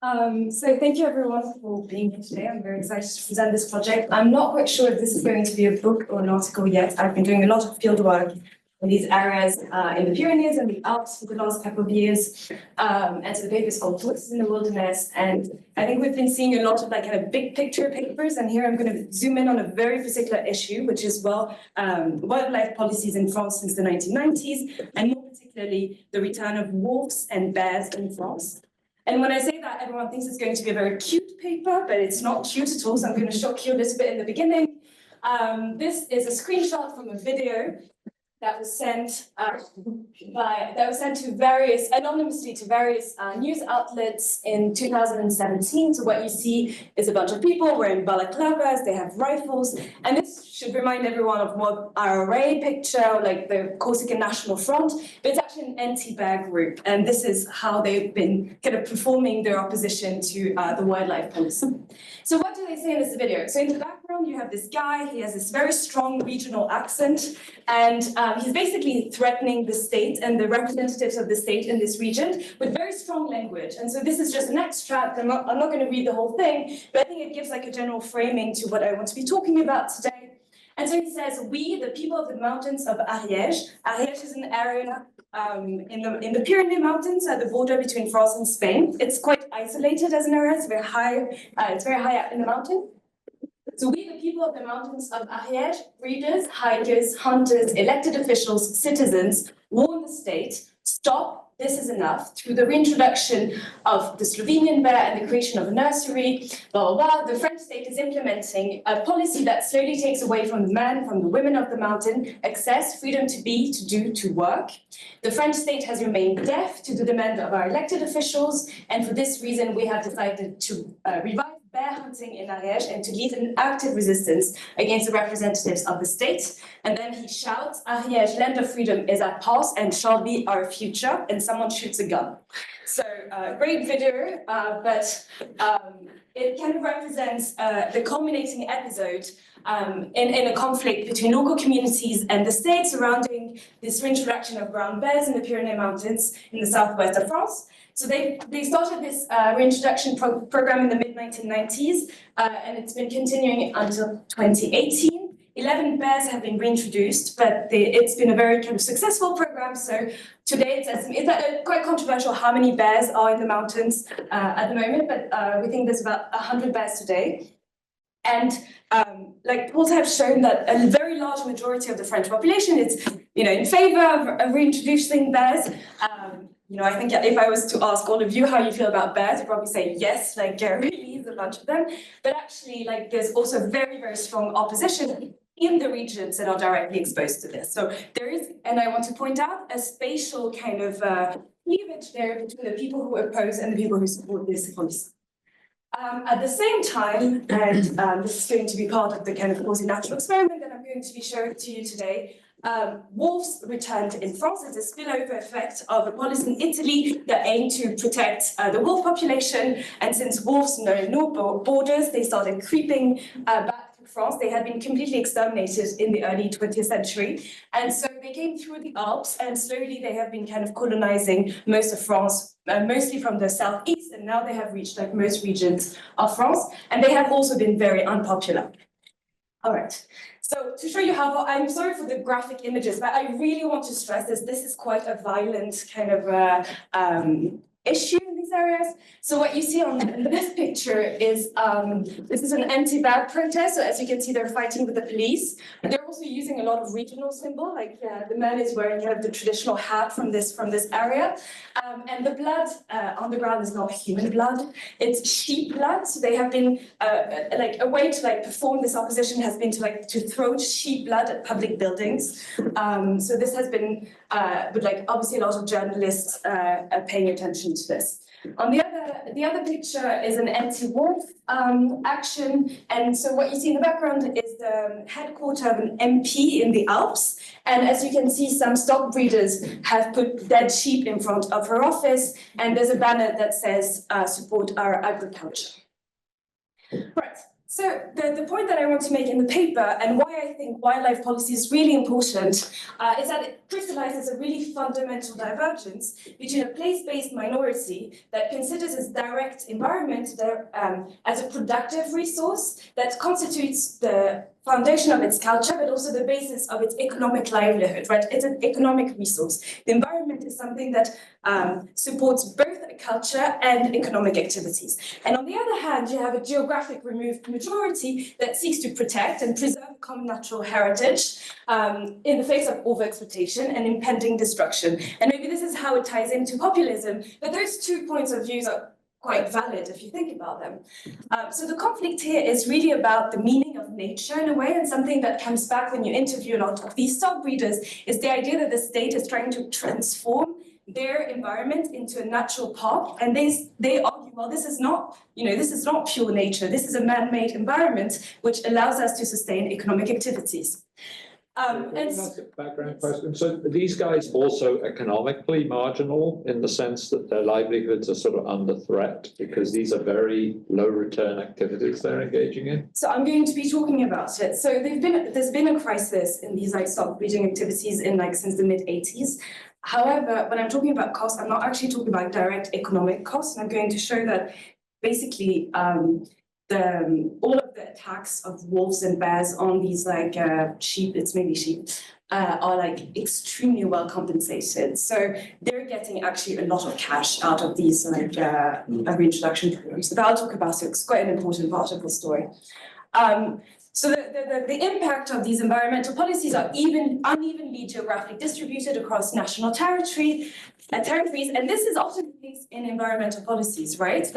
So thank you everyone for being here today. I'm very excited to present this project. I'm not quite sure if this is going to be a book or an article yet. I've been doing a lot of field work in these areas in the Pyrenees and the Alps for the last couple of years. And so the paper is called Voices in the Wilderness. And I think we've been seeing a lot of kind of big picture papers. And here I'm going to zoom in on a very particular issue, which is wildlife policies in France since the 1990s, and more particularly the return of wolves and bears in France. And when I say that, everyone thinks it's going to be a very cute paper, but it's not cute at all, so I'm going to shock you a little bit in the beginning. This is a screenshot from a video that was sent anonymously to various news outlets in 2017. So what you see is a bunch of people wearing balaclavas, they have rifles, and this should remind everyone of what IRA picture, like the Corsican National Front, but it's actually an anti-bear group, and this is how they've been kind of performing their opposition to the wildlife policy. So what do they say in this video? So in the background, you have this guy, he has this very strong regional accent, and he's basically threatening the state and the representatives of the state in this region with very strong language. And so this is just an extract. I'm not going to read the whole thing, but I think it gives like a general framing to what I want to be talking about today. And so he says, we, the people of the mountains of Ariège. Ariège is an area in the Pyrenees Mountains at the border between France and Spain. It's quite isolated as an area. It's very high up in the mountain. So we, the people of the mountains of Ariège, breeders, hikers, hunters, elected officials, citizens, warn the state, stop, this is enough, through the reintroduction of the Slovenian bear and the creation of a nursery, blah, blah, blah. The French state is implementing a policy that slowly takes away from the men, from the women of the mountain, access, freedom to be, to do, to work. The French state has remained deaf to the demand of our elected officials, and for this reason, we have decided to revive bear hunting in Ariège and to lead an active resistance against the representatives of the state. And then he shouts, Ariège, land of freedom is our past and shall be our future, and someone shoots a gun. So great video, but it kind of represents the culminating episode in a conflict between local communities and the state surrounding this reintroduction of brown bears in the Pyrenees Mountains in the southwest of France. So they started this reintroduction program in the mid-1990s, and it's been continuing until 2018. 11 bears have been reintroduced, but it's been a very kind of successful program. So today it's quite controversial how many bears are in the mountains at the moment, but we think there's about 100 bears today. And polls have shown that a very large majority of the French population is, in favor of reintroducing bears. I think if I was to ask all of you how you feel about bears, you'd probably say yes, really, a bunch of them. But actually, there's also very, very strong opposition in the regions that are directly exposed to this. So there is, and I want to point out, a spatial kind of cleavage there between the people who oppose and the people who support this policy. At the same time, and this is going to be part of the kind of quasi-natural experiment that I'm going to be showing to you today, wolves returned in France. It's a spillover effect of a policy in Italy that aimed to protect the wolf population. And since wolves know no borders, they started creeping back to France. They had been completely exterminated in the early 20th century. And so they came through the Alps, and slowly they have been kind of colonizing most of France, mostly from the southeast. And now they have reached most regions of France. And they have also been very unpopular. All right. So to show you how, I'm sorry for the graphic images, but I really want to stress this is quite a violent kind of issue in these areas. So what you see on this picture is, this is an anti-bear protest. So as you can see, they're fighting with the police. They're also using a lot of regional symbol, the man is wearing kind of the traditional hat from this area. And the blood on the ground is not human blood, it's sheep blood. So they have been, a way to perform this opposition has been to throw sheep blood at public buildings. So this has been, but obviously a lot of journalists are paying attention to this. On the other picture is an anti-wolf action, and so what you see in the background is the headquarters of an MP in the Alps, and as you can see, some stock breeders have put dead sheep in front of her office, and there's a banner that says, support our agriculture. Right. So the point that I want to make in the paper and why I think wildlife policy is really important is that it crystallizes a really fundamental divergence between a place-based minority that considers its direct environment as a productive resource that constitutes the foundation of its culture, but also the basis of its economic livelihood, right? It's an economic resource. The environment is something that supports both culture and economic activities. And on the other hand, you have a geographic removed majority that seeks to protect and preserve common natural heritage in the face of overexploitation and impending destruction. And maybe this is how it ties into populism, but those 2 points of view are quite valid if you think about them. So the conflict here is really about the meaning of nature in a way, and something that comes back when you interview a lot of these stock breeders is the idea that the state is trying to transform their environment into a natural park, and they argue, well, this is not pure nature. This is a man-made environment which allows us to sustain economic activities. And that's a background question. So are these guys also economically marginal in the sense that their livelihoods are sort of under threat because these are very low return activities they're engaging in? So I'm going to be talking about it. So there's been a crisis in these stock breeding activities since the mid-80s. However, when I'm talking about costs, I'm not actually talking about direct economic costs. And I'm going to show that basically all of the attacks of wolves and bears on these sheep, it's mainly sheep, are extremely well compensated. So they're getting actually a lot of cash out of these reintroduction programs. But I'll talk about it. It's quite an important part of the story. So the impact of these environmental policies are unevenly geographically distributed across national territories, and this is often the case in environmental policies, right?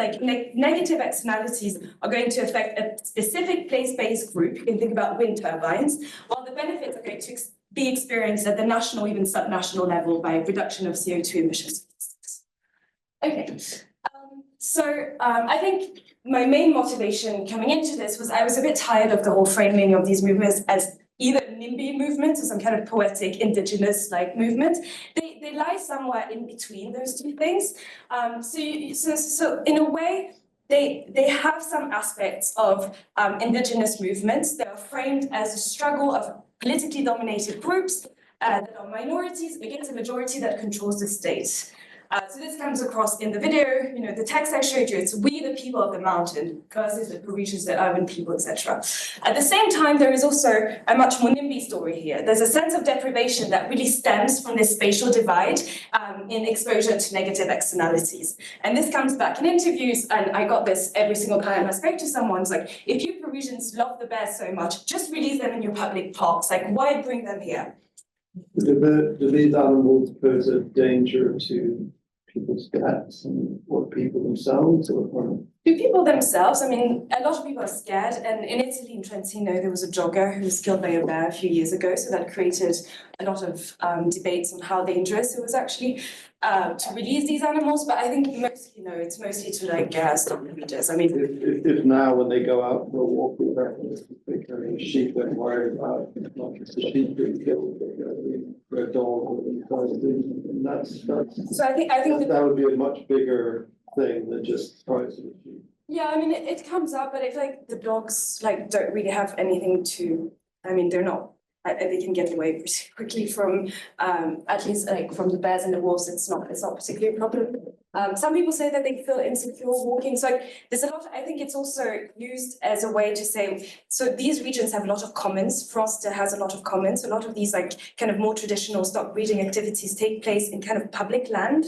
Negative externalities are going to affect a specific place-based group. You can think about wind turbines, while the benefits are going to be experienced at the national, even subnational level by reduction of CO2 emissions. Okay. I think my main motivation coming into this was I was a bit tired of the whole framing of these movements as either NIMBY movements or some kind of poetic indigenous movement. They lie somewhere in between those two things. So in a way, they have some aspects of indigenous movements that are framed as a struggle of politically dominated groups that are minorities against a majority that controls the state. So this comes across in the video, the text I showed you, it's we the people of the mountain versus the Parisians, the urban people, etc. At the same time, there is also a much more NIMBY story here. There's a sense of deprivation that really stems from this spatial divide in exposure to negative externalities. And this comes back in interviews, and I got this every single time I spoke to someone. It's like, if you Parisians love the bears so much, just release them in your public parks. Why bring them here? Do these animals pose a danger to people's pets or people themselves? Or To people themselves, a lot of people are scared. And in Italy, in Trentino, there was a jogger who was killed by a bear a few years ago. So that created a lot of debates on how dangerous it was actually to release these animals. But I think it's mostly to stop the breeders. If now when they go out for a walk with their sheep, don't worry about not just the sheep being killed, but a dog or and that's so I think that would be a much bigger thing than just price of the sheep. Yeah, it comes up, but if the dogs don't really have anything to, they're not. They can get away pretty quickly from, at least from the bears and the wolves. It's not particularly a problem. Some people say that they feel insecure walking. So there's a lot. I think it's also used as a way to say. So these regions have a lot of commons. Froster has a lot of commons. A lot of these kind of more traditional stock breeding activities take place in kind of public land.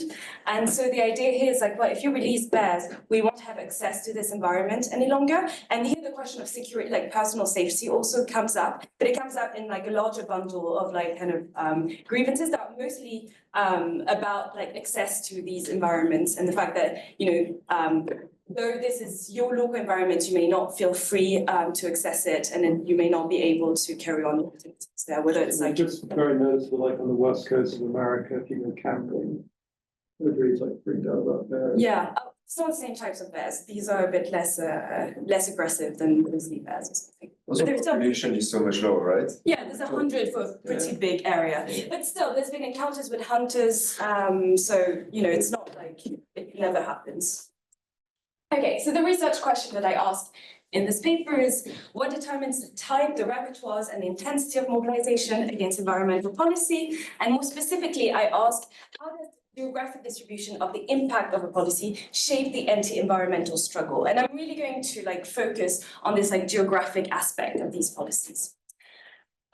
And so the idea here is well, if you release bears, we won't have access to this environment any longer. And here the question of security, personal safety, also comes up. But it comes up in a larger bundle of grievances that are mostly about access to these environments and the fact that though this is your local environment, you may not feel free to access it, and then you may not be able to carry on your activities there. Whether it's just very noticeable, on the west coast of America, if you go camping, everybody's freaked out about bears. Yeah. It's not the same types of bears. These are a bit less aggressive than grizzly bears or something. Also, population is so much lower, right? Yeah, there's 100 for a pretty big area. But still, there's been encounters with hunters, so it's not it never happens. Okay, so the research question that I asked in this paper is what determines the type, the repertoires, and the intensity of mobilization against environmental policy. And more specifically, I ask, how does the geographic distribution of the impact of a policy shape the anti-environmental struggle? And I'm really going to focus on this geographic aspect of these policies.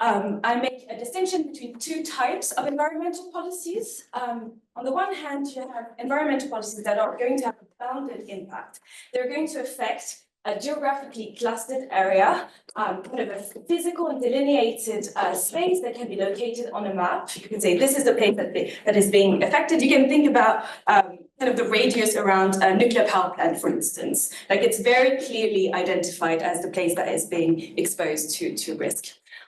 I make a distinction between two types of environmental policies. On the one hand, you have environmental policies that are going to have a bounded impact. They're going to affect a geographically clustered area, kind of a physical and delineated space that can be located on a map. You can say this is the place that is being affected. You can think about kind of the radius around a nuclear power plant, for instance. It's very clearly identified as the place that is being exposed to risk.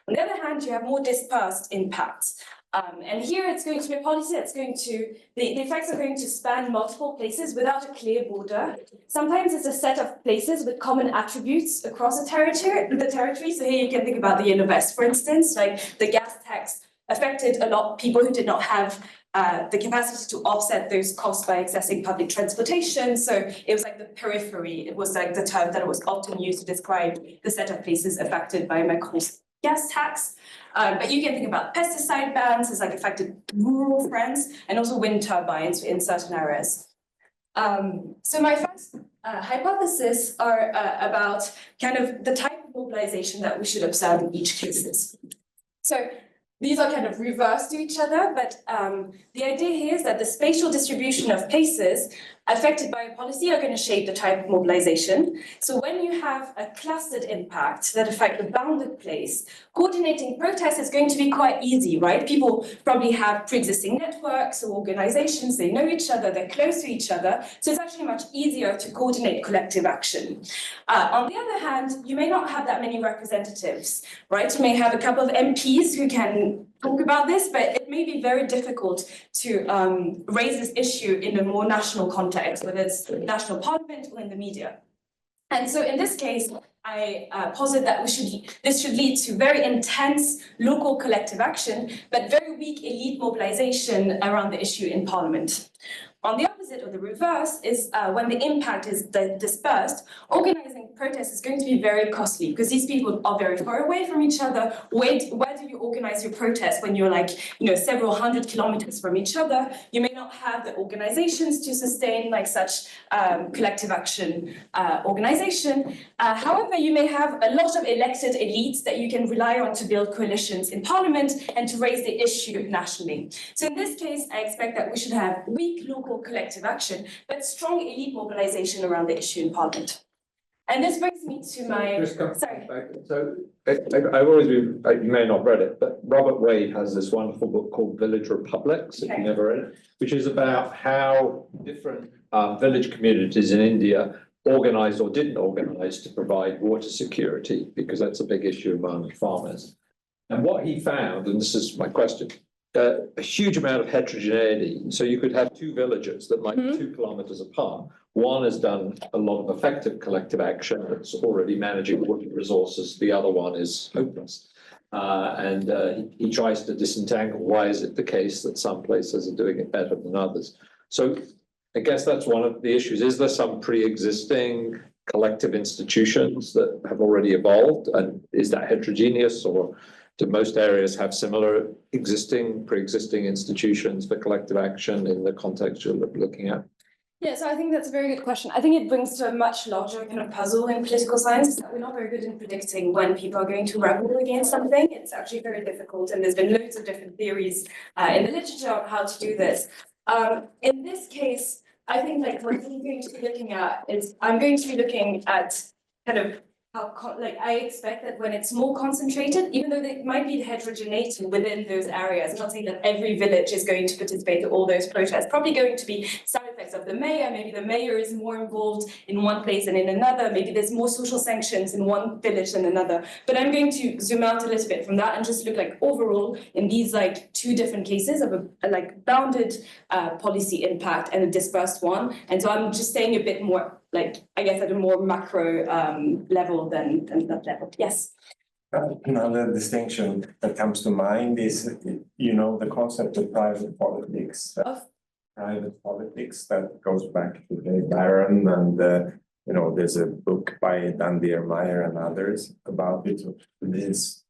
On the other hand, you have more dispersed impacts. And here it's going to be a policy that's going to, the effects are going to span multiple places without a clear border. Sometimes it's a set of places with common attributes across the territory. So here you can think about the Yellow Vest, for instance, the gas tax affected a lot of people who did not have the capacity to offset those costs by accessing public transportation. So it was the periphery. It was the term that was often used to describe the set of places affected by Macron's gas tax. But you can think about pesticide bans as affected rural France and also wind turbines in certain areas. So my first hypothesis are about kind of the type of mobilization that we should observe in each case. So these are kind of reversed to each other, but the idea here is that the spatial distribution of places affected by a policy are going to shape the type of mobilization. So when you have a clustered impact that affect a bounded place, coordinating protests is going to be quite easy, right? People probably have pre-existing networks or organizations, they know each other, they're close to each other, so it's actually much easier to coordinate collective action. On the other hand, you may not have that many representatives, right? You may have a couple of MPs who can talk about this, but it may be very difficult to raise this issue in a more national context, whether it's national parliament or in the media. And so in this case, I posit that this should lead to very intense local collective action, but very weak elite mobilization around the issue in parliament. On the opposite, or the reverse, is when the impact is dispersed, organizing protests is going to be very costly because these people are very far away from each other. Where do you organize your protest when you're several hundred kilometers from each other? You may not have the organizations to sustain such collective action organization. However, you may have a lot of elected elites that you can rely on to build coalitions in parliament and to raise the issue nationally. So in this case, I expect that we should have weak local collective action, but strong elite mobilization around the issue in parliament. And this brings me to my, sorry. So I've always been, you may not have read it, but Robert Wade has this wonderful book called Village Republics, if you've never read it, which is about how different village communities in India organized or didn't organize to provide water security, because that's a big issue among farmers. And what he found, and this is my question, a huge amount of heterogeneity. So you could have two villages that might be 2 kilometers apart. One has done a lot of effective collective action that's already managing water resources. The other one is hopeless. And he tries to disentangle why is it the case that some places are doing it better than others. So I guess that's one of the issues. Is there some pre-existing collective institutions that have already evolved? And is that heterogeneous, or do most areas have similar pre-existing institutions for collective action in the context you're looking at? Yeah, so I think that's a very good question. I think it brings to a much larger kind of puzzle in political science that we're not very good in predicting when people are going to rebel against something. It's actually very difficult, and there's been loads of different theories in the literature on how to do this. In this case, I think what I'm going to be looking at is I'm going to be looking at kind of how I expect that when it's more concentrated, even though there might be heterogeneity within those areas, I'm not saying that every village is going to participate in all those protests, probably going to be side effects of the mayor. Maybe the mayor is more involved in one place than in another. Maybe there's more social sanctions in one village than another. But I'm going to zoom out a little bit from that and just look overall in these two different cases of a bounded policy impact and a dispersed one. And so I'm just saying a bit more I guess at a more macro level than that level. Yes. Another distinction that comes to mind is, the concept of private politics. Private politics that goes back to the Baron and you know, there's a book by Dan Meyer and others about it. This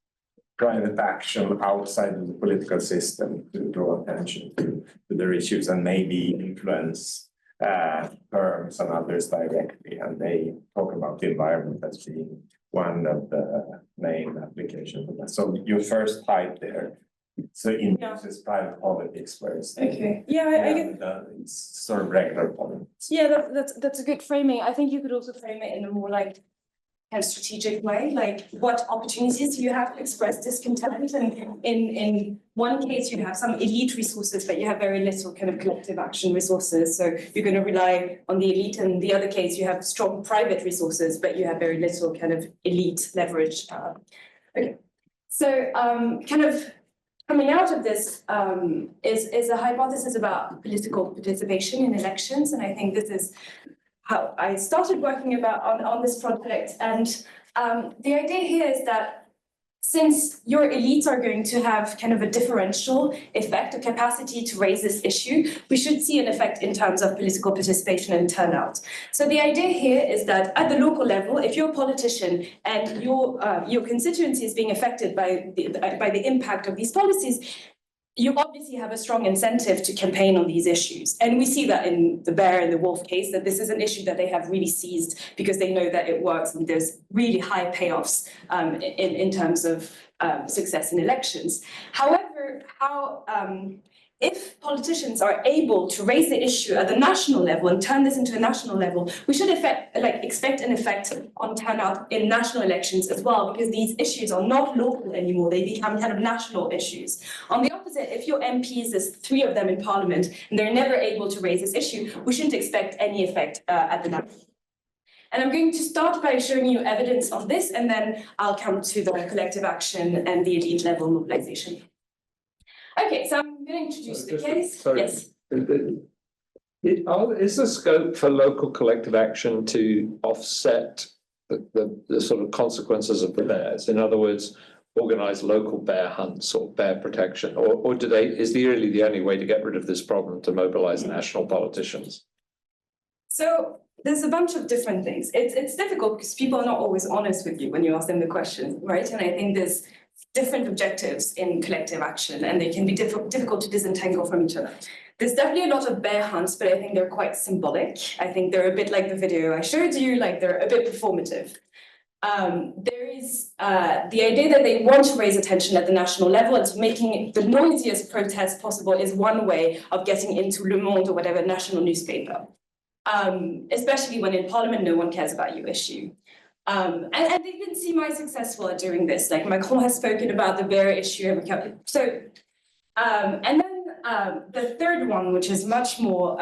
private action outside of the political system to draw attention to their issues and maybe influence firms and others directly. And they talk about the environment as being one of the main applications of that. So your first type there, so induces private politics, whereas Okay. Yeah, I get. it's sort of regular politics. Yeah, that's a good framing. I think you could also frame it in a more like kind of strategic way, like what opportunities do you have to express discontent? And in one case, you have some elite resources, but you have very little kind of collective action resources. So you're going to rely on the elite. And the other case, you have strong private resources, but you have very little kind of elite leverage. Okay. So kind of coming out of this is a hypothesis about political participation in elections. And I think this is how I started working on this project. And the idea here is that since your elites are going to have kind of a differential effect, a capacity to raise this issue, we should see an effect in terms of political participation and turnout. So the idea here is that at the local level, if you're a politician and your constituency is being affected by the impact of these policies, you obviously have a strong incentive to campaign on these issues. And we see that in the bear and the wolf case, that this is an issue that they have really seized because they know that it works and there's really high payoffs in terms of success in elections. However, if politicians are able to raise the issue at the national level and turn this into a national level, we should expect an effect on turnout in national elections as well, because these issues are not local anymore, they become kind of national issues. On the opposite, if your MPs, there's 3 of them in parliament, and they're never able to raise this issue, we shouldn't expect any effect at the national. And I'm going to start by showing you evidence on this, and then I'll come to the collective action and the elite level mobilization. Okay, so I'm going to introduce the case. Sorry. Yes. Is there scope for local collective action to offset the sort of consequences of the bears? In other words, organize local bear hunts or bear protection, or is really the only way to get rid of this problem to mobilize national politicians? So there's a bunch of different things. It's difficult because people are not always honest with you when you ask them the question, right? And I think there's different objectives in collective action, and they can be difficult to disentangle from each other. There's definitely a lot of bear hunts, but I think they're quite symbolic. I think they're a bit like the video I showed you, like they're a bit performative. There is the idea that they want to raise attention at the national level, and so making the noisiest protest possible is one way of getting into Le Monde or whatever national newspaper. Especially when in Parliament no one cares about your issue. And they've been semi-successful at doing this. Like Macron has spoken about the bear issue every couple. So, and then the third one, which is much more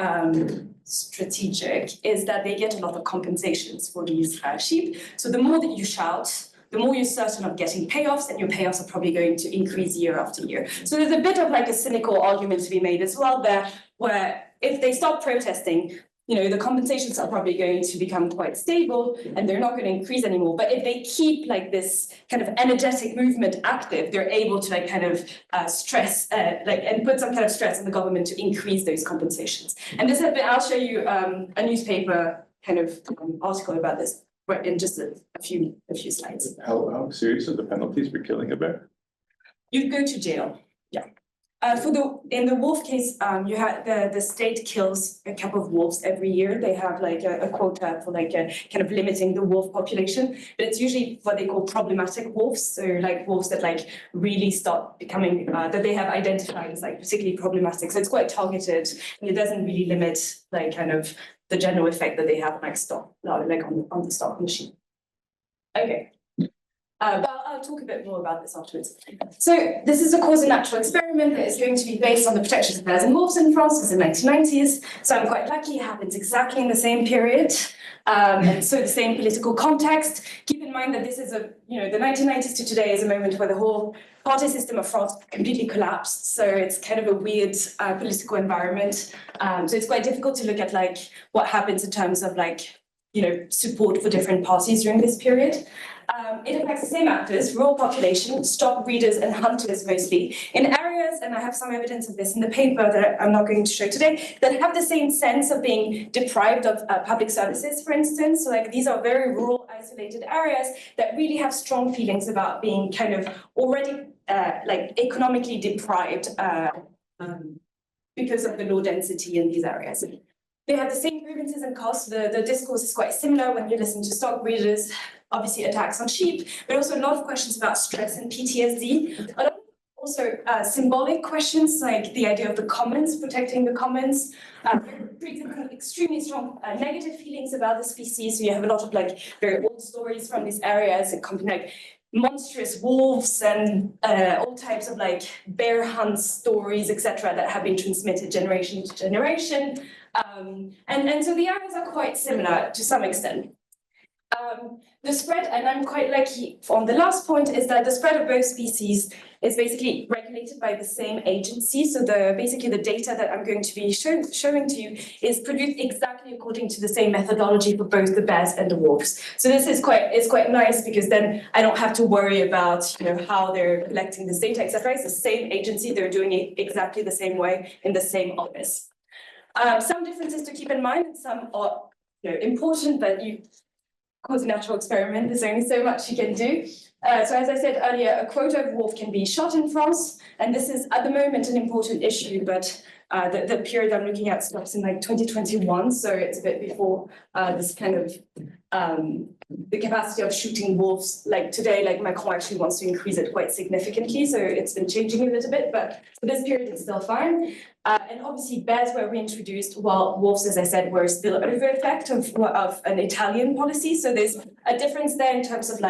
strategic, is that they get a lot of compensations for these sheep. So the more that you shout, the more you're certain of getting payoffs, and your payoffs are probably going to increase year after year. So there's a bit of like a cynical argument to be made as well there, where if they stop protesting, you know, the compensations are probably going to become quite stable and they're not going to increase anymore. But if they keep like this kind of energetic movement active, they're able to like kind of stress, and put some kind of stress on the government to increase those compensations. And this has been, I'll show you a newspaper kind of article about this in just a few slides. How serious are the penalties for killing a bear? You go to jail, yeah. In the wolf case, you have the state kills a couple of wolves every year. They have like a quota for like kind of limiting the wolf population, but it's usually what they call problematic wolves. So like wolves that like really start becoming that they have identified as like particularly problematic. So it's quite targeted, and it doesn't really limit like kind of the general effect that they have like on the stock machine. Okay. But I'll talk a bit more about this afterwards. So this is a cause and natural experiment that is going to be based on the protection of bears and wolves in France. It's the 1990s. So I'm quite lucky it happens exactly in the same period. And so the same political context. Keep in mind that this is the 1990s to today is a moment where the whole party system of France completely collapsed. So it's kind of a weird political environment. So it's quite difficult to look at like what happens in terms of like support for different parties during this period. It affects the same actors, rural population, stock breeders and hunters mostly, in areas, and I have some evidence of this in the paper that I'm not going to show today, that have the same sense of being deprived of public services, for instance. So like these are very rural, isolated areas that really have strong feelings about being kind of already economically deprived because of the low density in these areas. They have the same grievances and costs. The discourse is quite similar when you listen to stock breeders, obviously attacks on sheep, but also a lot of questions about stress and PTSD. A lot of also symbolic questions like the idea of the commons, protecting the commons, extremely strong negative feelings about the species. So you have a lot of very old stories from these areas, like monstrous wolves and all types of bear hunt stories, etc., that have been transmitted generation to generation. And so the areas are quite similar to some extent. The spread, and I'm quite lucky on the last point, is that the spread of both species is basically regulated by the same agency. So basically the data that I'm going to be showing to you is produced exactly according to the same methodology for both the bears and the wolves. So this is quite nice because then I don't have to worry about how they're collecting this data, etc. It's the same agency, they're doing it exactly the same way in the same office. Some differences to keep in mind, and some are important, but of course, natural experiment, there's only so much you can do. So as I said earlier, a quota of wolf can be shot in France, and this is at the moment an important issue, but the period I'm looking at stops in 2021, so it's a bit before this kind of the capacity of shooting wolves. Today, Macron actually wants to increase it quite significantly, so it's been changing a little bit, but for this period it's still fine. And obviously bears were reintroduced while wolves, as I said, were still under the effect of an Italian policy. So there's a difference there in terms of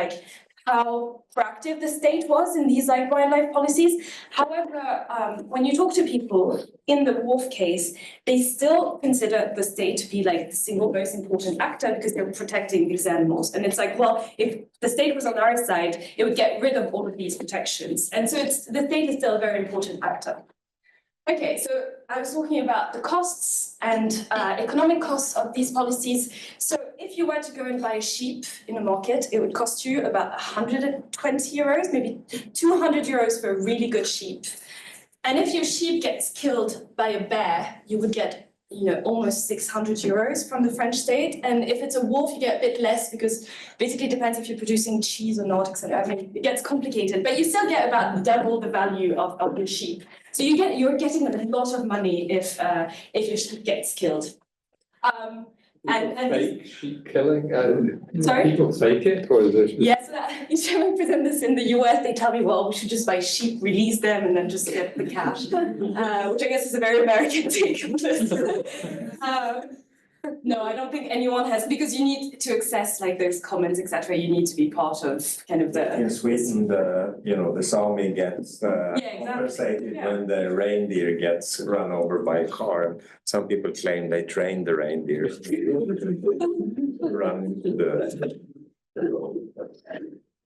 how proactive the state was in these wildlife policies. However, when you talk to people in the wolf case, they still consider the state to be the single most important actor because they're protecting these animals. And it's well, if the state was on our side, it would get rid of all of these protections. And so the state is still a very important actor. Okay, so I was talking about the costs and economic costs of these policies. So if you were to go and buy a sheep in a market, it would cost you about 120 euros, maybe 200 euros for a really good sheep. And if your sheep gets killed by a bear, you would get almost 600 euros from the French state. And if it's a wolf, you get a bit less because basically it depends if you're producing cheese or not, etc. I mean, it gets complicated, but you still get about double the value of your sheep. So you're getting a lot of money if your sheep gets killed. And fake sheep killing? Sorry? People fake it, or is it? Yeah, so each time I present this in the US, they tell me, well, we should just buy sheep, release them, and then just get the cash, which I guess is a very American take on this. No, I don't think anyone has, because you need to access those comments, etc. You need to be part of kind of the. In Sweden, the Sami gets compensated when the reindeer gets run over by a car. Some people claim they trained the reindeer to run into the.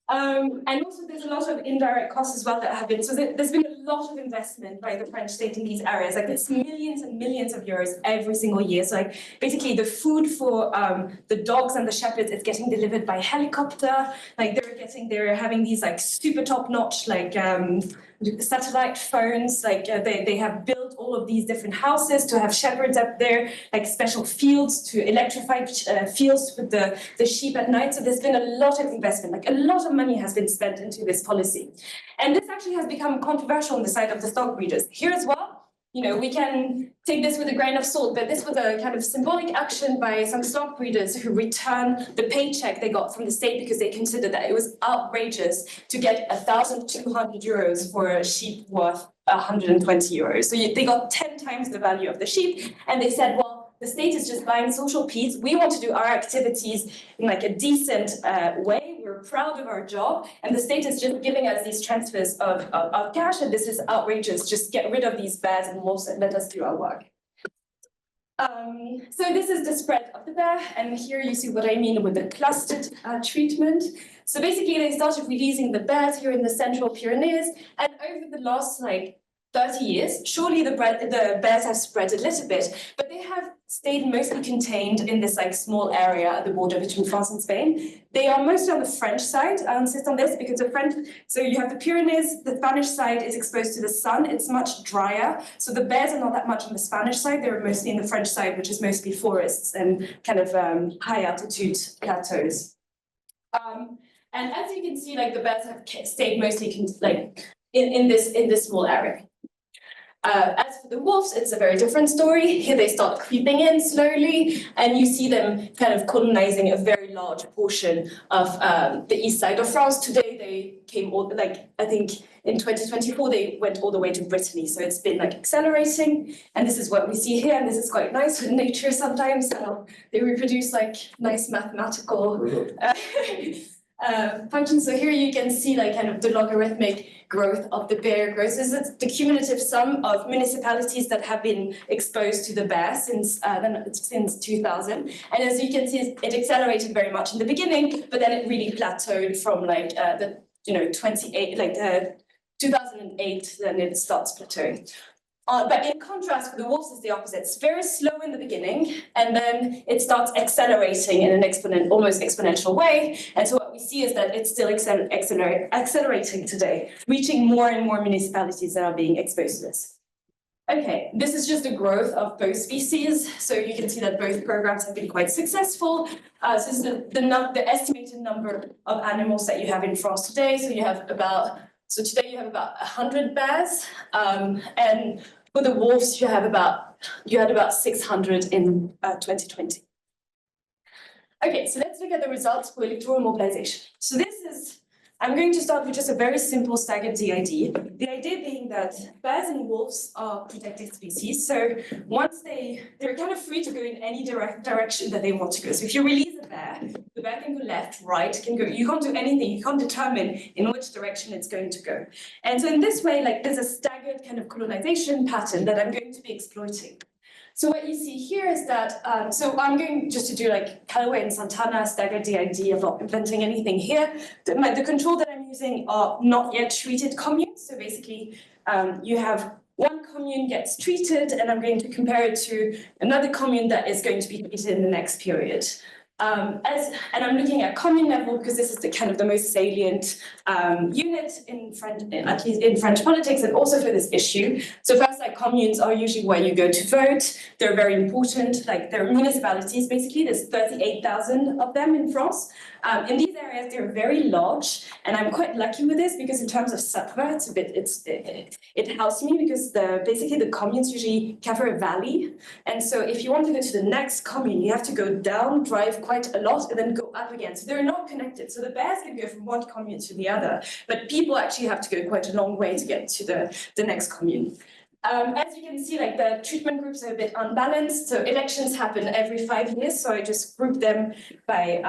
And also there's a lot of indirect costs as well that have been, so there's been a lot of investment by the French state in these areas, it's millions and millions of euros every single year. So basically the food for the dogs and the shepherds is getting delivered by helicopter, they're having these super top-notch satellite phones, they have built all of these different houses to have shepherds up there, special fields to electrify fields with the sheep at night. So there's been a lot of investment, a lot of money has been spent into this policy. And this actually has become controversial on the side of the stock breeders. Here as well, we can take this with a grain of salt, but this was a kind of symbolic action by some stock breeders who returned the paycheck they got from the state because they considered that it was outrageous to get 1,200 euros for a sheep worth 120 euros. So they got 10 times the value of the sheep, and they said, well, the state is just buying social peace. We want to do our activities in a decent way. We're proud of our job, and the state is just giving us these transfers of cash, and this is outrageous. Just get rid of these bears and wolves and let us do our work. So this is the spread of the bear, and here you see what I mean with the clustered treatment. So basically they started releasing the bears here in the Central Pyrenees, and over the last 30 years, surely the bears have spread a little bit, but they have stayed mostly contained in this like small area at the border between France and Spain. They are mostly on the French side. I insist on this because so you have the Pyrenees, the Spanish side is exposed to the sun, it's much drier. So the bears are not that much on the Spanish side, they're mostly in the French side, which is mostly forests and kind of high altitude plateaus. And as you can see, like the bears have stayed mostly in this small area. As for the wolves, it's a very different story. Here they start creeping in slowly, and you see them kind of colonizing a very large portion of the east side of France. Today, they came I think in 2024, they went all the way to Brittany. So it's been like accelerating, and this is what we see here. And this is quite nice with nature sometimes. They reproduce like nice mathematical functions. So here you can see like kind of the logarithmic growth of the bear growth. This is the cumulative sum of municipalities that have been exposed to the bear since 2000. And as you can see, it accelerated very much in the beginning, but then it really plateaued from like 2008, then it starts plateauing. But in contrast with the wolves, is the opposite. It's very slow in the beginning, and then it starts accelerating in an almost exponential way. And so what we see is that it's still accelerating today, reaching more and more municipalities that are being exposed to this. Okay, this is just the growth of both species. So you can see that both programs have been quite successful. So this is the estimated number of animals that you have in France today. So today you have about 100 bears, and for the wolves you had about 600 in 2020. Okay, so let's look at the results for electoral mobilization. So I'm going to start with just a very simple staggered DID. The idea being that bears and wolves are protected species. So once they're kind of free to go in any direction that they want to go. So if you release the bear can go left, right, you can't do anything, you can't determine in which direction it's going to go. And so in this way, like there's a staggered kind of colonization pattern that I'm going to be exploiting. So what you see here is that, so I'm going just to do like Callaway and Santana staggered DID. I'm not implementing anything here. The control that I'm using are not yet treated communes. So basically, you have one commune gets treated, and I'm going to compare it to another commune that is going to be treated in the next period. And I'm looking at commune level because this is the most salient unit in French, at least in French politics, and also for this issue. So first, like communes are usually where you go to vote. They're very important. Like they're municipalities. Basically, there's 38,000 of them in France. In these areas, they're very large, and I'm quite lucky with this because in terms of Satra, it helps me because basically the communes usually cover a valley, and so if you want to go to the next commune, you have to go down, drive quite a lot, and then go up again. So they're not connected. So the bears can go from one commune to the other, but people actually have to go quite a long way to get to the next commune. As you can see, like the treatment groups are a bit unbalanced. So elections happen every 5 years. So I just group them by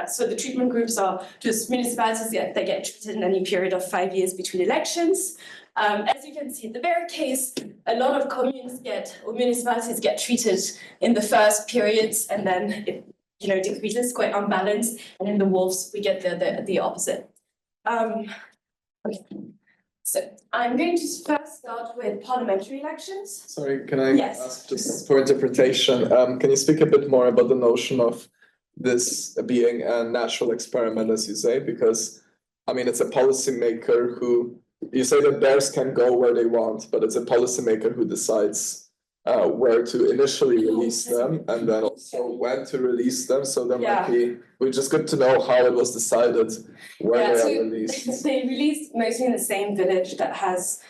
so the treatment groups are just municipalities that get treated in any period of 5 years between elections. As you can see in the bear case, a lot of communes or municipalities get treated in the first periods, and then it decreases, quite unbalanced. And in the wolves, we get the opposite. Okay. So I'm going to first start with parliamentary elections. Sorry, can I Yes. ask just for interpretation? Can you speak a bit more about the notion of this being a natural experiment, as you say? Because, I mean, it's a policymaker who, you say that bears can go where they want, but it's a policymaker who decides where to initially release them and then also when to release them. So there might be, we're just good to know how it was decided where they are released. They released mostly in the same village that has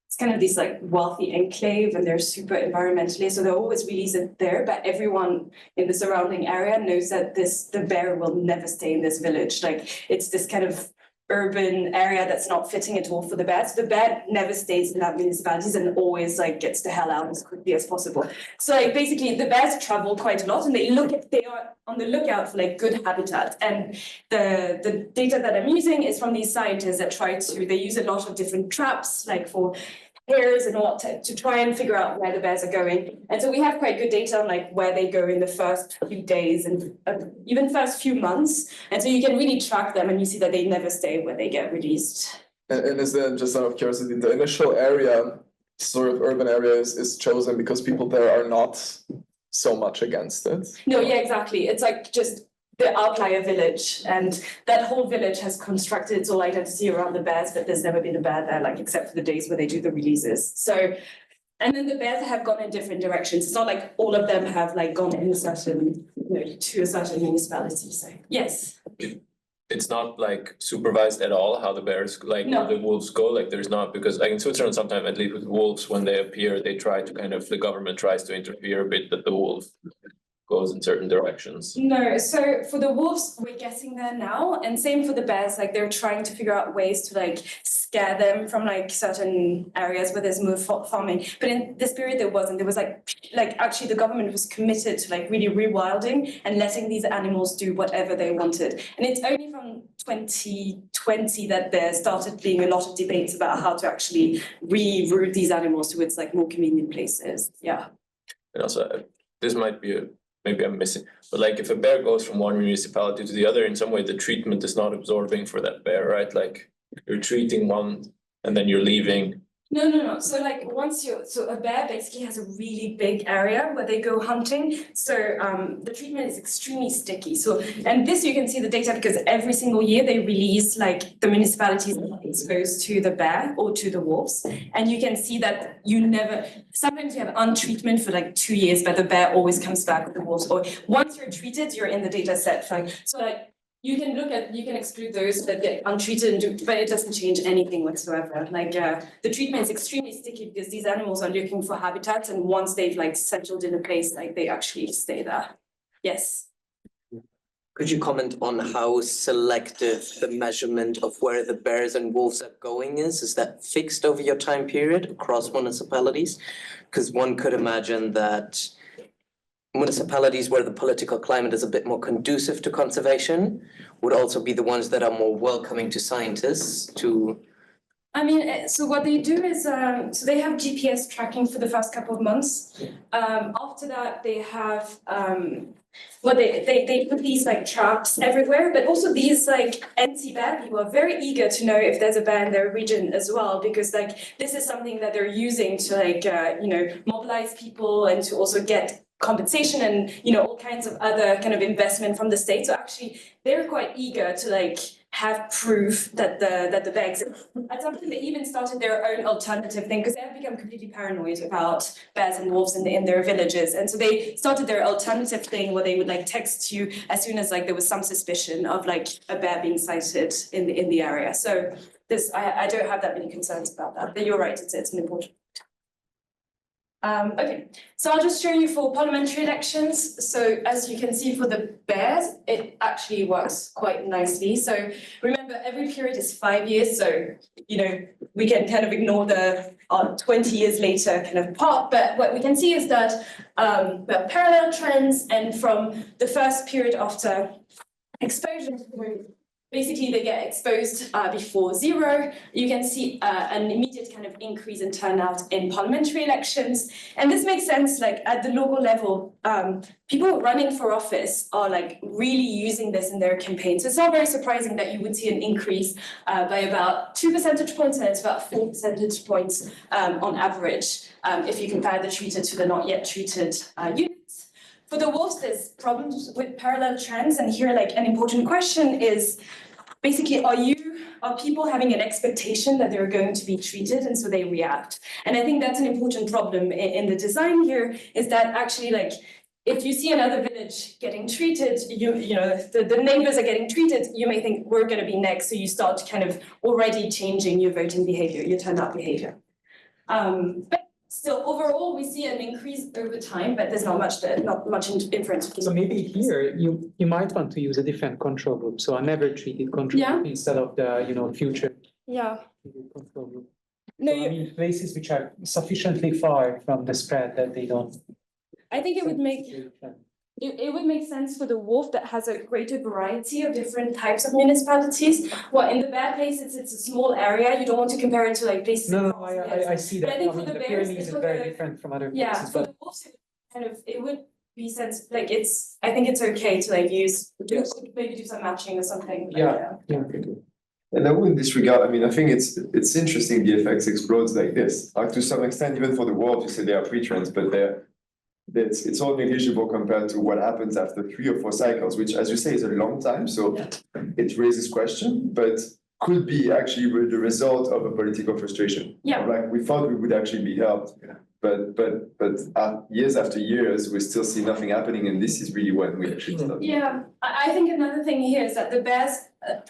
it's kind of this like wealthy enclave, and they're super environmentally, so they always release it there. But everyone in the surrounding area knows that the bear will never stay in this village. Like it's this kind of urban area that's not fitting at all for the bear. So the bear never stays in that municipalities and always like gets the hell out as quickly as possible. So like basically the bears travel quite a lot, and they are on the lookout for like good habitat. And the data that I'm using is from these scientists that they use a lot of different traps, like for hares and all to try and figure out where the bears are going. And so we have quite good data on like where they go in the first few days and even first few months. And so you can really track them, and you see that they never stay where they get released. And is there, just out of curiosity, the initial area sort of urban areas is chosen because people there are not so much against it. No, yeah, exactly. It's like just the outlier village, and that whole village has constructed its whole identity around the bears, but there's never been a bear there, like except for the days where they do the releases. So, and then the bears have gone in different directions. It's not like all of them have like gone in a certain, to a certain municipality. So yes. It's not like supervised at all how the bears like No. or the wolves go. Like there's not, because like in Switzerland sometimes at least with wolves when they appear they try to kind of the government tries to interfere a bit that the wolf goes in certain directions. No, so for the wolves, we're getting there now, and same for the bears. Like they're trying to figure out ways to like scare them from like certain areas where there's more farming. But in this period, there wasn't. There was like actually the government was committed to like really rewilding and letting these animals do whatever they wanted. And it's only from 2020 that there started being a lot of debates about how to actually reroute these animals towards like more convenient places. Yeah. And also this might be maybe I'm missing, but like if a bear goes from one municipality to the other, in some way the treatment is not absorbing for that bear, right? Like you're treating one and then you're leaving. No. So like so a bear basically has a really big area where they go hunting. So the treatment is extremely sticky. So, and this you can see the data because every single year they release like the municipalities exposed to the bear or to the wolves. And you can see that sometimes you have untreatment for like 2 years, but the bear always comes back with the wolves. Or once you're treated, you're in the data set. So like you can exclude those that get untreated, but it doesn't change anything whatsoever. Like the treatment is extremely sticky because these animals are looking for habitats, and once they've like settled in a place, like they actually stay there. Yes. Could you comment on how selective the measurement of where the bears and wolves are going is? Is that fixed over your time period across municipalities? Because one could imagine that municipalities where the political climate is a bit more conducive to conservation would also be the ones that are more welcoming to scientists to. I mean, so what they do is, so they have GPS tracking for the first couple of months. After that, they have, they put these like traps everywhere, but also these like anti-bear people are very eager to know if there's a bear in their region as well, because like this is something that they're using to like, mobilize people and to also get compensation and all kinds of other kind of investment from the state. So actually they're quite eager to like have proof that the bear exists. At some point they even started their own alternative thing because they have become completely paranoid about bears and wolves in their villages. And so they started their alternative thing where they would like text you as soon as like there was some suspicion of like a bear being sighted in the area. So this I don't have that many concerns about that, but you're right, it's an important. Okay, so I'll just show you for parliamentary elections. So as you can see for the bears, it actually works quite nicely. So remember, every period is 5 years. So, we can kind of ignore the 20 years later kind of part. But what we can see is that we have parallel trends. And from the first period after exposure, basically, they get exposed before zero. You can see an immediate kind of increase in turnout in parliamentary elections. And this makes sense, like at the local level, people running for office are like really using this in their campaigns. So it's not very surprising that you would see an increase by about 2 percentage points, and it's about 4 percentage points on average if you compare the treated to the not yet treated units. For the wolves, there's problems with parallel trends, and here, like, an important question is, basically, are people having an expectation that they're going to be treated, and so they react? And I think that's an important problem in the design here, is that actually, like, if you see another village getting treated, the neighbors are getting treated, you may think we're going to be next, so you start kind of already changing your voting behavior, your turnout behavior. But still, overall, we see an increase over time, but there's not much inference. So maybe here you might want to use a different control group. So a never treated control group instead of the future control group. No, so, I mean places which are sufficiently far from the spread that they don't. I think it would make sense for the wolf that has a greater variety of different types of municipalities. Well, in the bear places, it's a small area. You don't want to compare it to like places. No, I see that. But I think I mean, for the bears, Pyrenees is very different from other yeah, places. for the wolves, it would be sense like I think it's okay to like maybe do some matching or something. Yeah. And I wouldn't disregard, I mean, I think it's interesting the effects explodes like this. Like to some extent, even for the world, you say they are pre-trends, but it's all negligible compared to what happens after 3 or 4 cycles, which, as you say, is a long time. So it raises question, but could be actually the result of a political frustration. Yeah. Like we thought we would actually be helped, but years after years, we still see nothing happening, and this is really when we actually start. Yeah, I think another thing here is that the bears,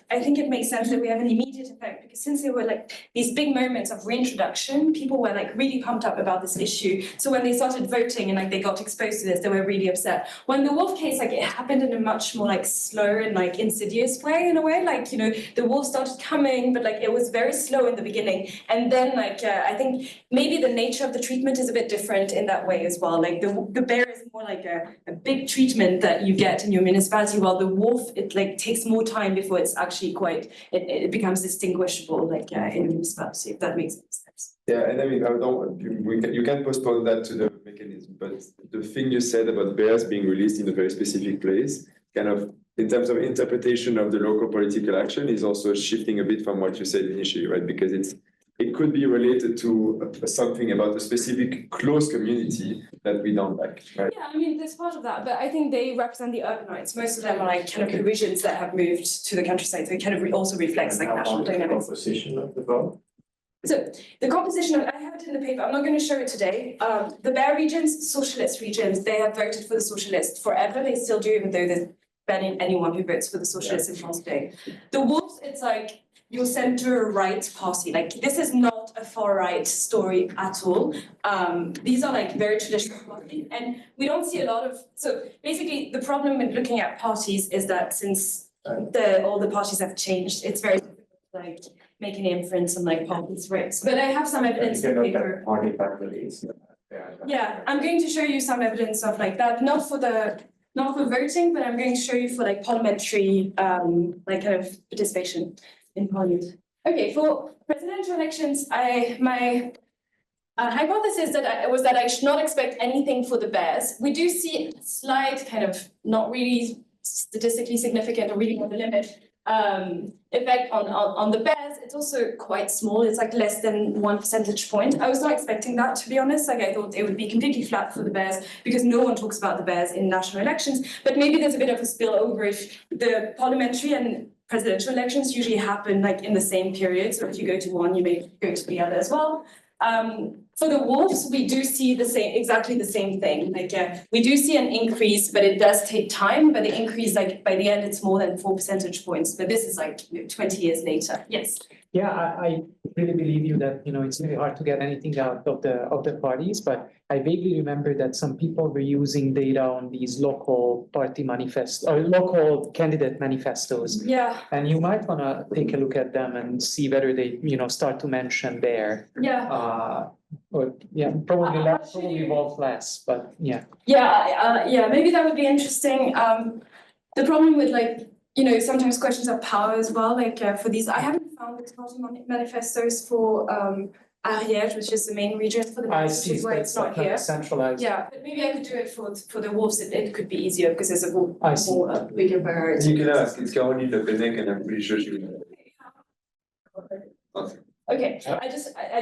I think it makes sense that we have an immediate effect because since there were like these big moments of reintroduction, people were like really pumped up about this issue. So when they started voting and like they got exposed to this, they were really upset. When the wolf case, like it happened in a much more like slow and like insidious way in a way, like, you know, the wolf started coming, but like it was very slow in the beginning. And then like, I think maybe the nature of the treatment is a bit different in that way as well. Like the bear is more like a big treatment that you get in your municipality, while the wolf, it like takes more time before it's actually quite, it becomes distinguishable like in a municipality, if that makes sense. Yeah, and I mean, you can postpone that to the mechanism, but the thing you said about bears being released in a very specific place, kind of in terms of interpretation of the local political action, is also shifting a bit from what you said initially, right? Because it could be related to something about a specific close community that we don't like, right? Yeah, I mean, there's part of that, but I think they represent the urbanites. Most of them are like kind of Parisians that have moved to the countryside, so it kind of also reflects like national dynamics. Composition of the vote? So the composition of, I have it in the paper, I'm not going to show it today. The Bear regions, socialist regions, they have voted for the socialists forever. They still do, even though there's barely anyone who votes for the socialists in France today. The Wolves, it's like your center-right party. Like this is not a far-right story at all. These are like very traditional parties, and we don't see a lot of. So basically, the problem with looking at parties is that since all the parties have changed, it's very difficult to like make an inference on like parties' rates. But I have some evidence in the paper. Yeah, I'm going to show you some evidence of like that, not for voting, but I'm going to show you for like parliamentary like kind of participation in parliament. Okay, for presidential elections, my hypothesis was that I should not expect anything for the bears. We do see a slight kind of not really statistically significant or really on the limit effect on the bears. It's also quite small. It's like less than 1 percentage point. I was not expecting that, to be honest. Like I thought it would be completely flat for the bears because no one talks about the bears in national elections. But maybe there's a bit of a spillover if the parliamentary and presidential elections usually happen like in the same period. So if you go to one, you may go to the other as well. For the wolves, we do see exactly the same thing. Like we do see an increase, but it does take time. But the increase, like by the end, it's more than 4 percentage points. But this is like 20 years later. Yes. Yeah, I really believe you that it's very hard to get anything out of the parties, but I vaguely remember that some people were using data on these local party manifestos or local candidate manifestos. Yeah. And you might want to take a look at them and see whether they start to mention there. Yeah. Or yeah, probably less, probably evolve less, but yeah. Yeah, maybe that would be interesting. The problem with like sometimes questions of power as well. Like for these, I haven't found the party manifestos for Ariège, which is the main region for the Bears, which is why it's not here. Centralized. Yeah, but maybe I could do it for the wolves. It could be easier because there's a more bigger variety. You can ask. It's Caroline Le Pennec, and I'm pretty sure she will. Okay, I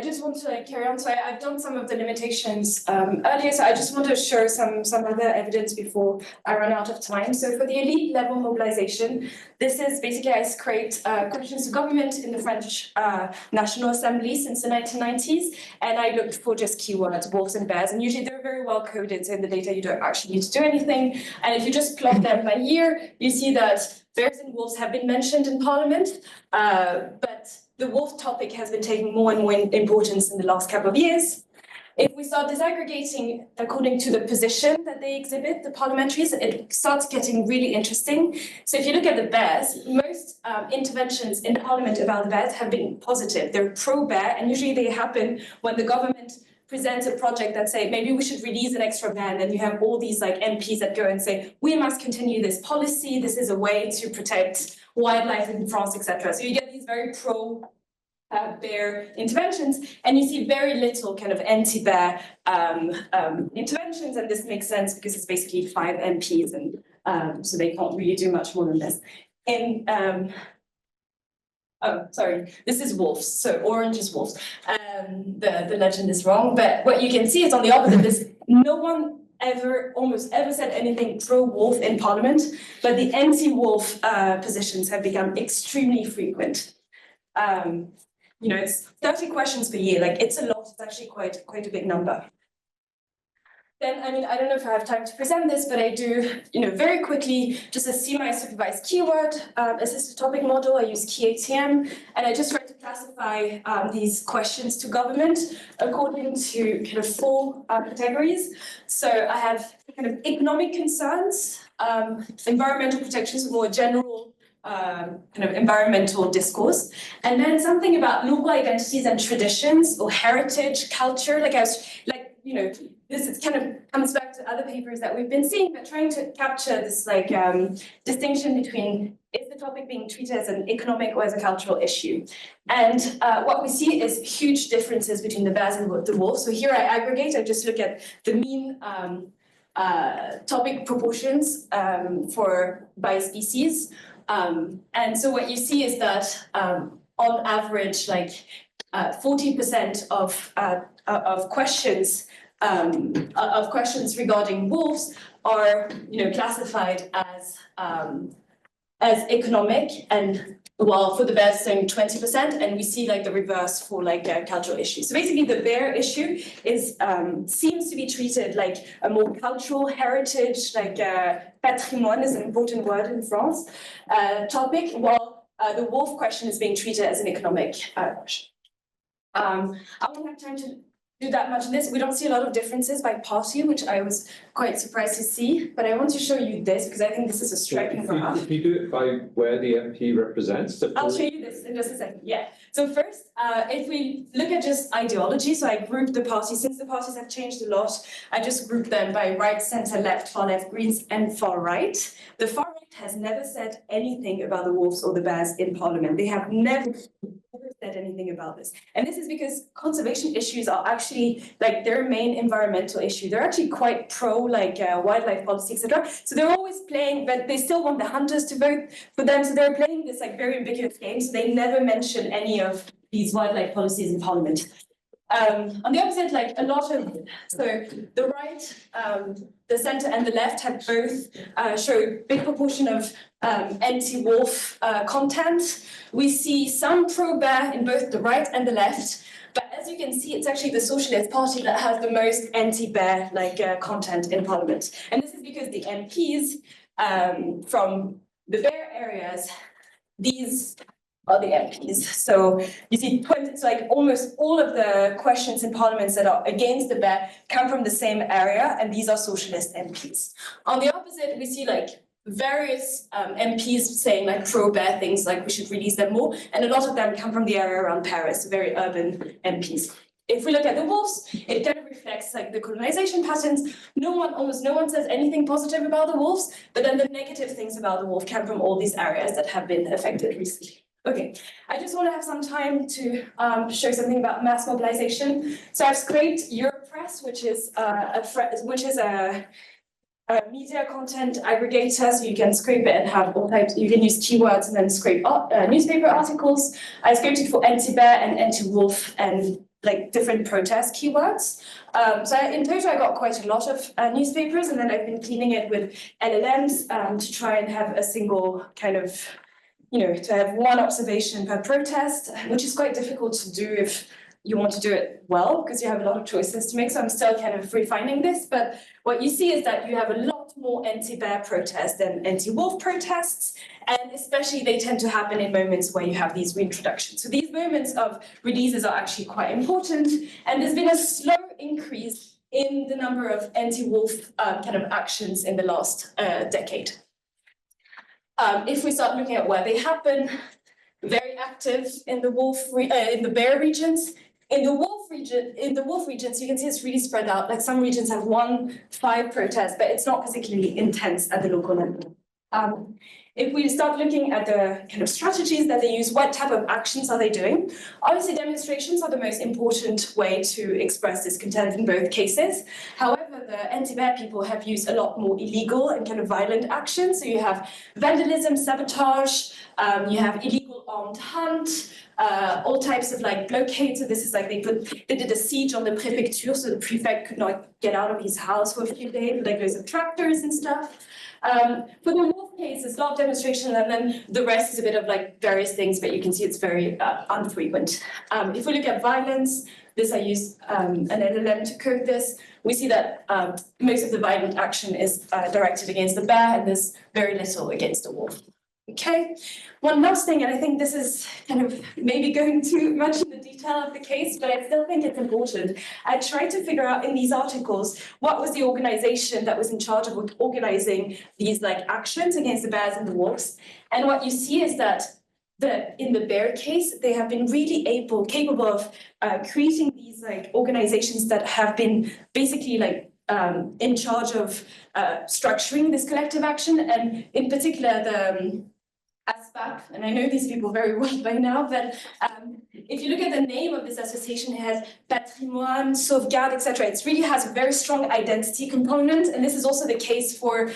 just want to like carry on. So I've done some of the limitations earlier, so I just want to show some other evidence before I run out of time. So for the elite level mobilization, this is basically I scraped questions to government in the French National Assembly since the 1990s, and I looked for just keywords, wolves and bears, and usually they're very well coded, so in the data you don't actually need to do anything. And if you just plot them by year, you see that bears and wolves have been mentioned in Parliament, but the wolf topic has been taking more and more importance in the last couple of years. If we start disaggregating according to the position that they exhibit, the parliamentaries, it starts getting really interesting. So if you look at the bears, most interventions in Parliament about the bears have been positive. They're pro-bear, and usually they happen when the government presents a project that say, maybe we should release an extra bear, and then you have all these like MPs that go and say, we must continue this policy. This is a way to protect wildlife in France, etc. So you get these very pro-bear interventions, and you see very little kind of anti-bear interventions, and this makes sense because it's basically 5 MPs, and so they can't really do much more than this. Oh, sorry, this is wolves, so orange is wolves. The legend is wrong, but what you can see is on the opposite, there's no one almost ever said anything pro-wolf in parliament, but the anti-wolf positions have become extremely frequent. It's 30 questions per year, like it's a lot, it's actually quite a big number. Then, I don't know if I have time to present this, but I do, very quickly, just a semi-supervised keyword assisted topic model. I use KeyATM, and I just try to classify these questions to government according to kind of 4 categories. So I have kind of economic concerns, environmental protections, more general kind of environmental discourse, and then something about local identities and traditions or heritage, culture, this is kind of comes back to other papers that we've been seeing, but trying to capture this distinction between is the topic being treated as an economic or as a cultural issue. And what we see is huge differences between the bears and the wolves. So here I aggregate, I just look at the mean topic proportions by species. And so what you see is that on average, 40% of questions regarding wolves are, classified as economic, and while for the bears it's only 20%, and we see the reverse for cultural issues. So basically, the bear issue seems to be treated like a more cultural heritage, patrimoine is an important word in France, topic, while the wolf question is being treated as an economic question. I won't have time to do that much in this. We don't see a lot of differences by party, which I was quite surprised to see, but I want to show you this because I think this is a striking graph. If you do it by where the MP represents. I'll show you this in just a second, yeah. So first, if we look at just ideology, so I grouped the parties, since the parties have changed a lot, I just grouped them by right, center, left, far left, Greens, and far right. The far right has never said anything about the wolves or the bears in parliament. They have never said anything about this. And this is because conservation issues are actually their main environmental issue. They're actually quite pro wildlife policy, etc. So they're always playing, but they still want the hunters to vote for them. So they're playing this very ambiguous game. So they never mention any of these wildlife policies in parliament. On the opposite, a lot of, so the right, the center and the left have both show big proportion of anti-wolf content. We see some pro-bear in both the right and the left, but as you can see, it's actually the Socialist Party that has the most anti-bear content in parliament. And this is because the MPs from the bear areas, these are the MPs. So you see, it's almost all of the questions in parliaments that are against the bear come from the same area, and these are socialist MPs. On the opposite, we see various MPs saying pro-bear things, we should release them more, and a lot of them come from the area around Paris, very urban MPs. If we look at the wolves, it kind of reflects the colonization patterns. Almost no one says anything positive about the wolves, but then the negative things about the wolf come from all these areas that have been affected recently. Okay, I just want to have some time to show something about mass mobilization. So I've scraped Europress, which is a media content aggregator, so you can scrape it and have all types. You can use keywords and then scrape newspaper articles. I scraped it for anti-bear and anti-wolf and different protest keywords. So in total, I got quite a lot of newspapers, and then I've been cleaning it with LLMs to try and have a single kind of, to have one observation per protest, which is quite difficult to do if you want to do it well, because you have a lot of choices to make. So I'm still kind of refining this, but what you see is that you have a lot more anti-bear protests than anti-wolf protests, and especially they tend to happen in moments where you have these reintroductions. So these moments of releases are actually quite important, and there's been a slow increase in the number of anti-wolf kind of actions in the last decade. If we start looking at where they happen, very active in the bear regions. In the wolf regions, you can see it's really spread out. Some regions have 1-5 protests, but it's not particularly intense at the local level. If we start looking at the kind of strategies that they use, what type of actions are they doing? Obviously, demonstrations are the most important way to express discontent in both cases. However, the anti-bear people have used a lot more illegal and kind of violent actions. So you have vandalism, sabotage, you have illegal armed hunt, all types of like blockades. So this is like they did a siege on the prefecture, so the prefect could not get out of his house for a few days with like loads of tractors and stuff. For the wolf case, there's a lot of demonstration, and then the rest is a bit of like various things, but you can see it's very unfrequent. If we look at violence, this I used an LLM to code this. We see that most of the violent action is directed against the bear, and there's very little against the wolf. Okay, one last thing, and I think this is kind of maybe going too much in the detail of the case, but I still think it's important. I tried to figure out in these articles what was the organization that was in charge of organizing these like actions against the bears and the wolves. And what you see is that in the bear case, they have been really capable of creating these like organizations that have been basically like in charge of structuring this collective action, and in particular the ASPAC, and I know these people very well by now, but if you look at the name of this association, it has patrimoine, sauvegarde, etc. It really has a very strong identity component, and this is also the case for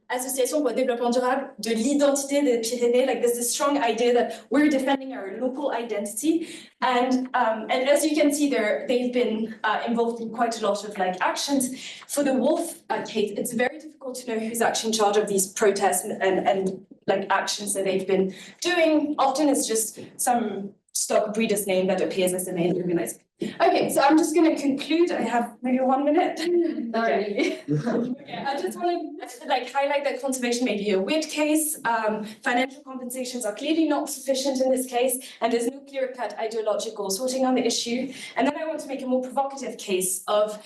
Association pour le développement durable de l'identité des Pyrénées. Like there's this strong idea that we're defending our local identity, and as you can see, they've been involved in quite a lot of like actions. For the wolf case, it's very difficult to know who's actually in charge of these protests and like actions that they've been doing. Often it's just some stock breeder's name that appears as the main organizer. Okay, so I'm just going to conclude. I have maybe 1 minute. Sorry. Okay, I just want to like highlight that conservation may be a weird case. Financial compensations are clearly not sufficient in this case, and there's no clear-cut ideological sorting on the issue. And then I want to make a more provocative case of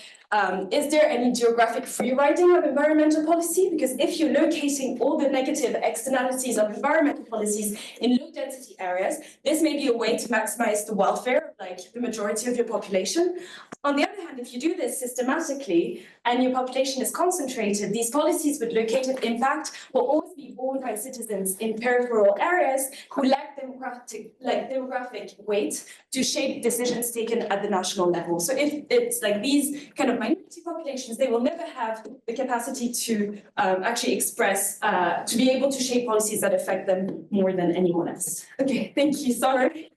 is there any geographic free riding of environmental policy? Because if you're locating all the negative externalities of environmental policies in low-density areas, this may be a way to maximize the welfare of like the majority of your population. On the other hand, if you do this systematically and your population is concentrated, these policies with located impact will always be borne by citizens in peripheral areas who lack demographic weight to shape decisions taken at the national level. So if it's like these kind of minority populations, they will never have the capacity to actually express, to be able to shape policies that affect them more than anyone else. Okay, thank you, sorry.